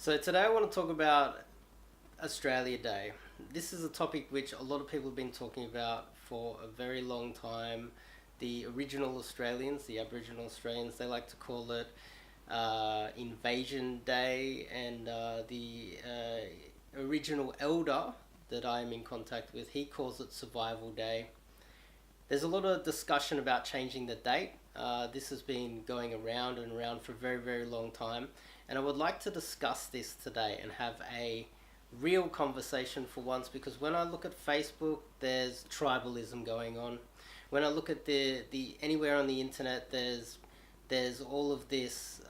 So today I want to talk about Australia Day. This is a topic which a lot of people have been talking about for a very long time. The original Australians, the Aboriginal Australians, they like to call it Invasion Day, and the original elder that I am in contact with, he calls it Survival Day. There's a lot of discussion about changing the date. This has been going around and around for a very, very long time. And I would like to discuss this today and have a real conversation for once, because when I look at Facebook, there's tribalism going on. When I look at the anywhere on the internet, there's all of this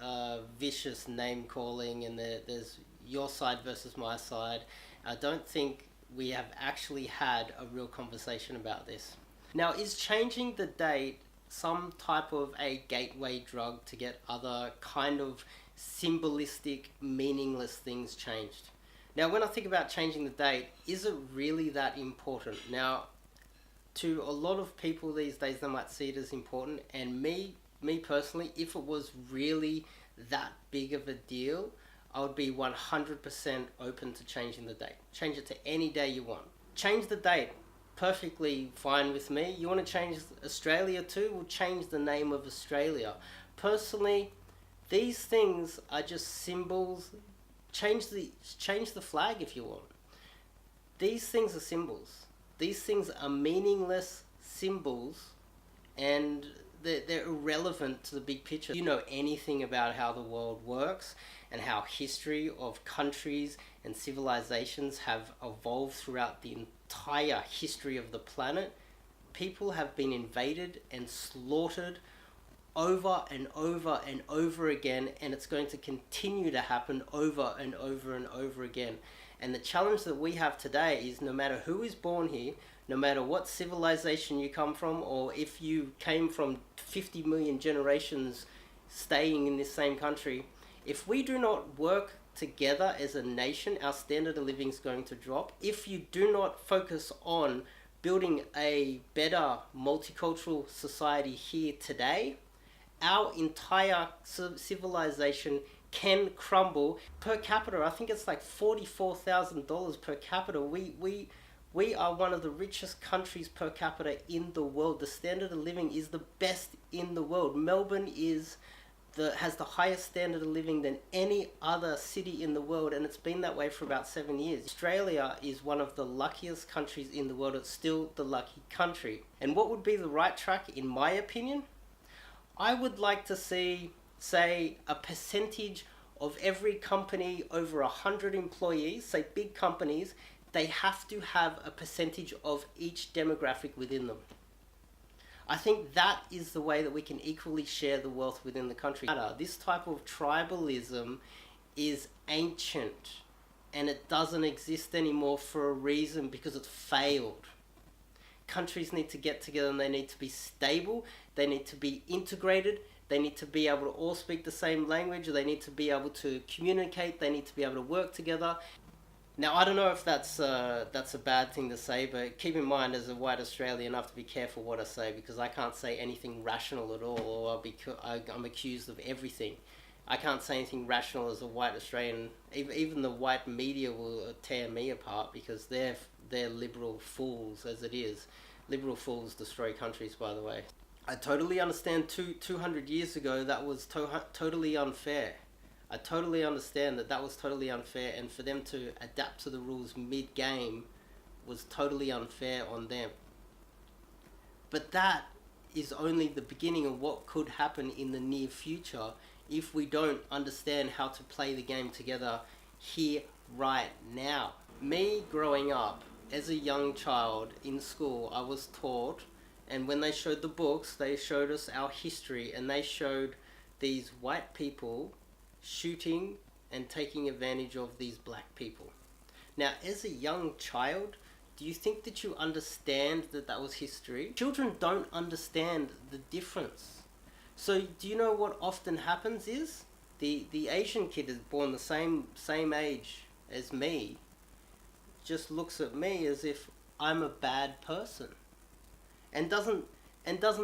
vicious name calling, and there's your side versus my side. I don't think we have actually had a real conversation about this. Now, is changing the date some type of a gateway drug to get other kind of symbolistic, meaningless things changed? Now, when I think about changing the date, is it really that important? Now, to a lot of people these days, they might see it as important, and me personally, if it was really that big of a deal, I would be 100% open to changing the date. Change it to any day you want. Change the date. Perfectly fine with me. You want to change Australia too? We'll change the name of Australia. Personally, these things are just symbols. Change the flag if you want. These things are symbols. These things are meaningless symbols, and they're irrelevant to the big picture. You know anything about how the world works and how history of countries and civilizations have evolved throughout the entire history of the planet, people have been invaded and slaughtered over and over and over again, and it's going to continue to happen over and over and over again. And the challenge that we have today is, no matter who is born here, no matter what civilization you come from, or if you came from 50 million generations staying in this same country, if we do not work together as a nation, our standard of living is going to drop. If you do not focus on building a better multicultural society here today, our entire civilization can crumble. Per capita, I think it's like $44,000 per capita. We are one of the richest countries per capita in the world. The standard of living is the best in the world. Melbourne has the highest standard of living than any other city in the world, and it's been that way for about 7 years. Australia is one of the luckiest countries in the world. It's still the lucky country. And what would be the right track, in my opinion? I would like to see, say, a percentage of every company over 100 employees, say big companies, they have to have a percentage of each demographic within them. I think that is the way that we can equally share the wealth within the country. This type of tribalism is ancient, and it doesn't exist anymore for a reason, because it failed. Countries need to get together, and they need to be stable, they need to be integrated, they need to be able to all speak the same language, they need to be able to communicate, they need to be able to work together. Now, I don't know if that's a bad thing to say, but keep in mind, as a white Australian, I have to be careful what I say, because I can't say anything rational at all, or I'm accused of everything. I can't say anything rational as a white Australian. Even the white media will tear me apart, because they're liberal fools as it is. Liberal fools destroy countries, by the way. I totally understand 200 years ago that was totally unfair. I totally understand that was totally unfair, and for them to adapt to the rules mid-game was totally unfair on them. But that is only the beginning of what could happen in the near future if we don't understand how to play the game together here, right now. Me growing up as a young child in school, I was taught, and when they showed the books, they showed us our history, and they showed these white people shooting and taking advantage of these black people. Now, as a young child, do you think that you understand that was history? Children don't understand the difference. So do you know what often happens is the Asian kid is born the same age as me, just looks at me as if I'm a bad person, and doesn't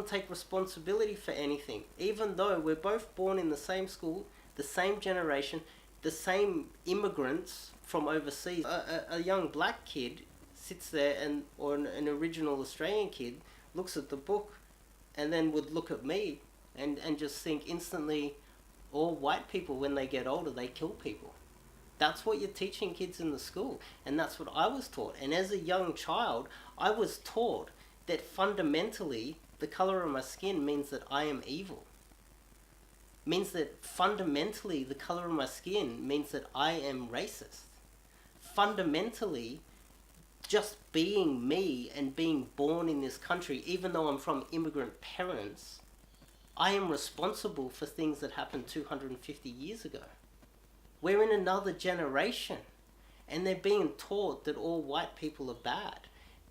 take responsibility for anything, even though we're both born in the same school, the same generation, the same immigrants from overseas. A young black kid sits there, or an original Australian kid looks at the book and then would look at me and just think instantly, all white people, when they get older, they kill people. That's what you're teaching kids in the school, and that's what I was taught. And as a young child, I was taught that fundamentally the color of my skin means that I am evil. Means that fundamentally the color of my skin means that I am racist. Fundamentally, just being me and being born in this country, even though I'm from immigrant parents, I am responsible for things that happened 250 years ago. We're in another generation, and they're being taught that all white people are bad.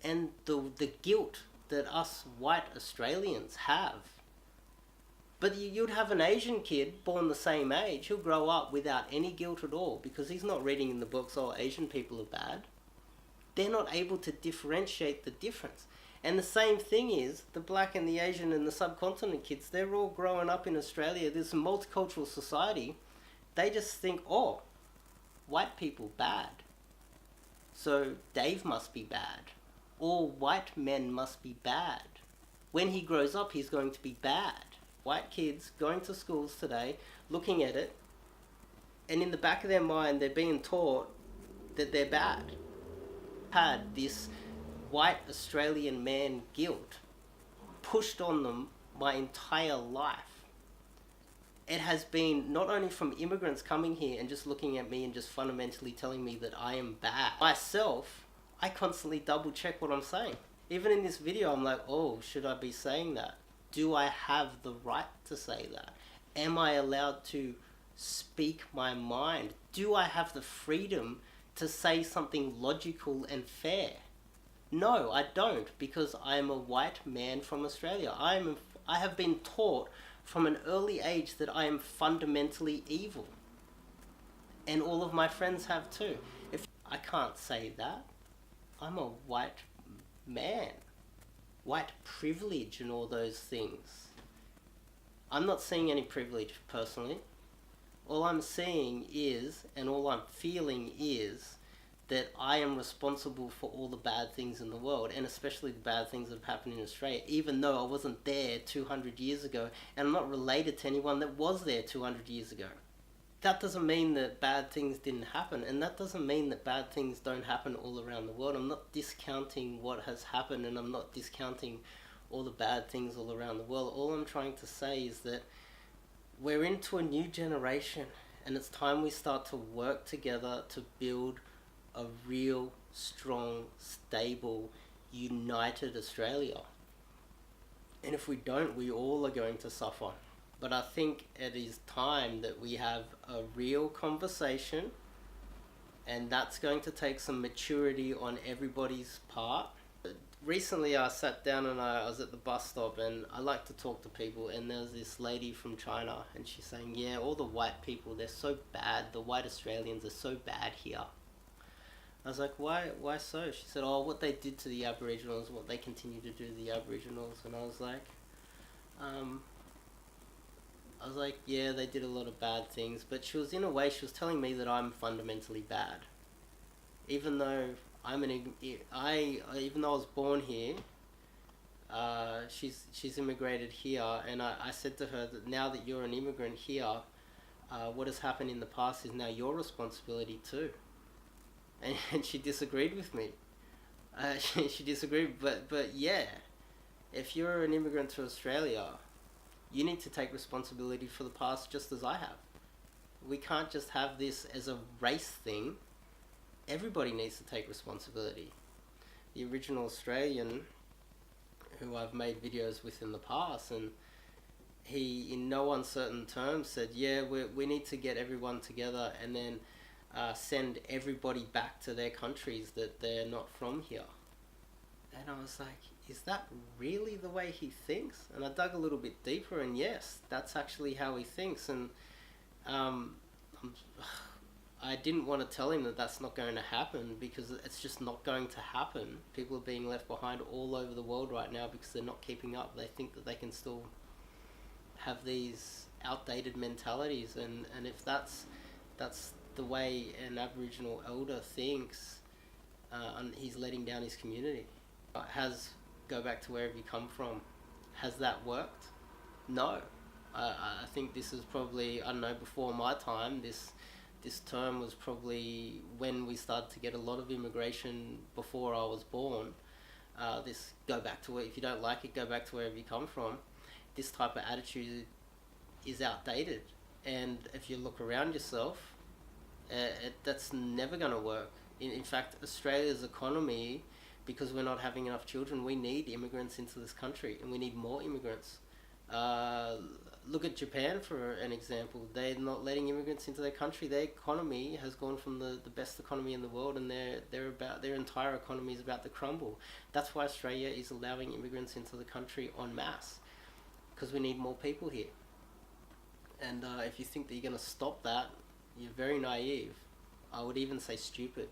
And the guilt that us white Australians have. But you'd have an Asian kid born the same age, he'll grow up without any guilt at all, because he's not reading in the books, oh, Asian people are bad. They're not able to differentiate the difference. And the same thing is, the black and the Asian and the subcontinent kids, they're all growing up in Australia, this multicultural society. They just think, oh, white people bad. So Dave must be bad. All white men must be bad. When he grows up, he's going to be bad. White kids going to schools today, looking at it, and in the back of their mind, they're being taught that they're bad. Had this white Australian man guilt pushed on them my entire life. It has been not only from immigrants coming here and just looking at me and just fundamentally telling me that I am bad. Myself, I constantly double check what I'm saying. Even in this video, I'm like, oh, should I be saying that? Do I have the right to say that? Am I allowed to speak my mind? Do I have the freedom to say something logical and fair? No, I don't, because I am a white man from Australia. I have been taught from an early age that I am fundamentally evil. And all of my friends have too. If I can't say that, I'm a white man. White privilege and all those things. I'm not seeing any privilege personally. All I'm seeing is, and all I'm feeling is, that I am responsible for all the bad things in the world, and especially the bad things that have happened in Australia, even though I wasn't there 200 years ago, and I'm not related to anyone that was there 200 years ago. That doesn't mean that bad things didn't happen, and that doesn't mean that bad things don't happen all around the world. I'm not discounting what has happened, and I'm not discounting all the bad things all around the world. All I'm trying to say is that we're into a new generation, and it's time we start to work together to build a real, strong, stable, united Australia. And if we don't, we all are going to suffer. But I think it is time that we have a real conversation, and that's going to take some maturity on everybody's part. Recently I sat down and I was at the bus stop, and I like to talk to people, and there's this lady from China, and she's saying, yeah, all the white people, they're so bad, the white Australians are so bad here. I was like, why so? She said, oh, what they did to the Aboriginals, what they continue to do to the Aboriginals. And I was like, yeah, they did a lot of bad things, but she was, in a way, she was telling me that I'm fundamentally bad. Even though even though I was born here, she's immigrated here, and I said to her that now that you're an immigrant here, what has happened in the past is now your responsibility too. And she disagreed with me. She disagreed, but yeah, if you're an immigrant to Australia, you need to take responsibility for the past just as I have. We can't just have this as a race thing. Everybody needs to take responsibility. The original Australian, who I've made videos with in the past, and he, in no uncertain terms, said, yeah, we need to get everyone together and then send everybody back to their countries that they're not from here. And I was like, is that really the way he thinks? And I dug a little bit deeper, and yes, that's actually how he thinks. And I didn't want to tell him that that's not going to happen, because it's just not going to happen. People are being left behind all over the world right now because they're not keeping up. They think that they can still have these outdated mentalities, and if that's the way an Aboriginal elder thinks, and he's letting down his community. Go back to wherever you come from. Has that worked? No. I think this is probably, I don't know, before my time, this term was probably when we started to get a lot of immigration before I was born. This go back to where, if you don't like it, go back to wherever you come from. This type of attitude is outdated. And if you look around yourself, that's never going to work. In fact, Australia's economy, because we're not having enough children, we need immigrants into this country, and we need more immigrants. Look at Japan for an example. They're not letting immigrants into their country. Their economy has gone from the best economy in the world, and their entire economy is about to crumble. That's why Australia is allowing immigrants into the country en masse, because we need more people here. And if you think that you're going to stop that, you're very naive. I would even say stupid.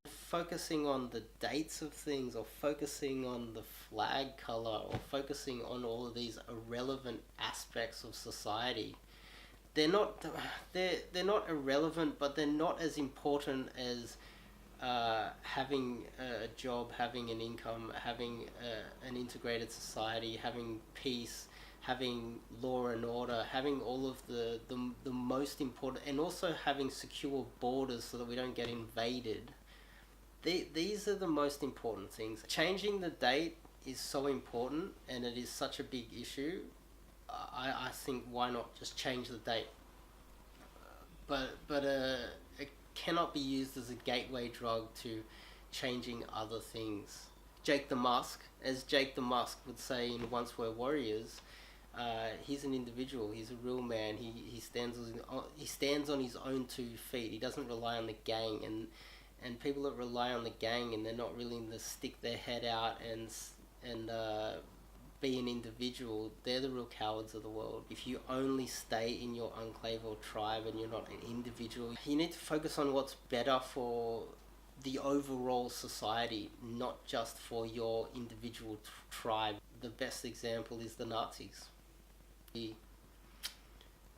Focusing on the dates of things, or focusing on the flag color, or focusing on all of these irrelevant aspects of society, they're not irrelevant, but they're not as important as having a job, having an income, having an integrated society, having peace, having law and order, having all of the most important, and also having secure borders so that we don't get invaded. These are the most important things. Changing the date is so important, and it is such a big issue. I think, why not just change the date? But it cannot be used as a gateway drug to changing other things. Jake the Musk, as Jake the Musk would say in Once Were Warriors, he's an individual. He's a real man. He stands on his own 2 feet. He doesn't rely on the gang, and people that rely on the gang and they're not willing to stick their head out and be an individual, they're the real cowards of the world. If you only stay in your enclave or tribe and you're not an individual, you need to focus on what's better for the overall society, not just for your individual tribe. The best example is the Nazis.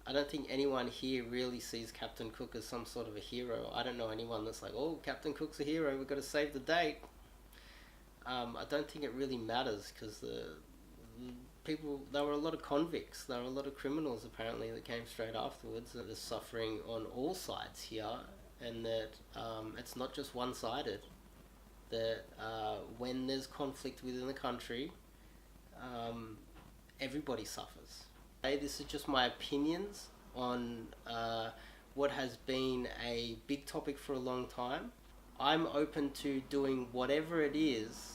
I don't think anyone here really sees Captain Cook as some sort of a hero. I don't know anyone that's like, oh, Captain Cook's a hero, we've got to save the date. I don't think it really matters, because there were a lot of convicts, there were a lot of criminals apparently that came straight afterwards. There's suffering on all sides here, and that it's not just one-sided. That when there's conflict within the country, everybody suffers. This is just my opinions on what has been a big topic for a long time. I'm open to doing whatever it is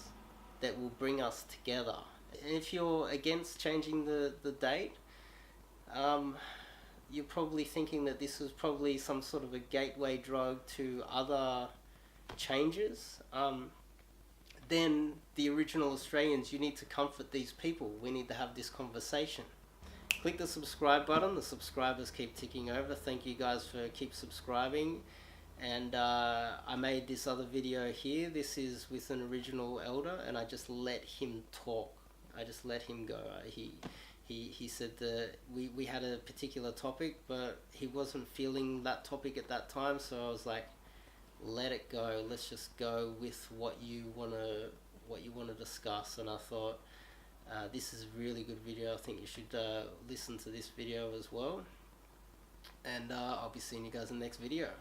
that will bring us together. And if you're against changing the date, you're probably thinking that this is probably some sort of a gateway drug to other changes. Then the original Australians, you need to comfort these people. We need to have this conversation. Click the subscribe button. The subscribers keep ticking over. Thank you guys for keep subscribing. And I made this other video here. This is with an original elder, and I just let him talk. I just let him go. He said that we had a particular topic, but he wasn't feeling that topic at that time, so I was like, let it go. Let's just go with what you wanna discuss. And I thought, this is a really good video. I think you should listen to this video as well. And I'll be seeing you guys in the next video.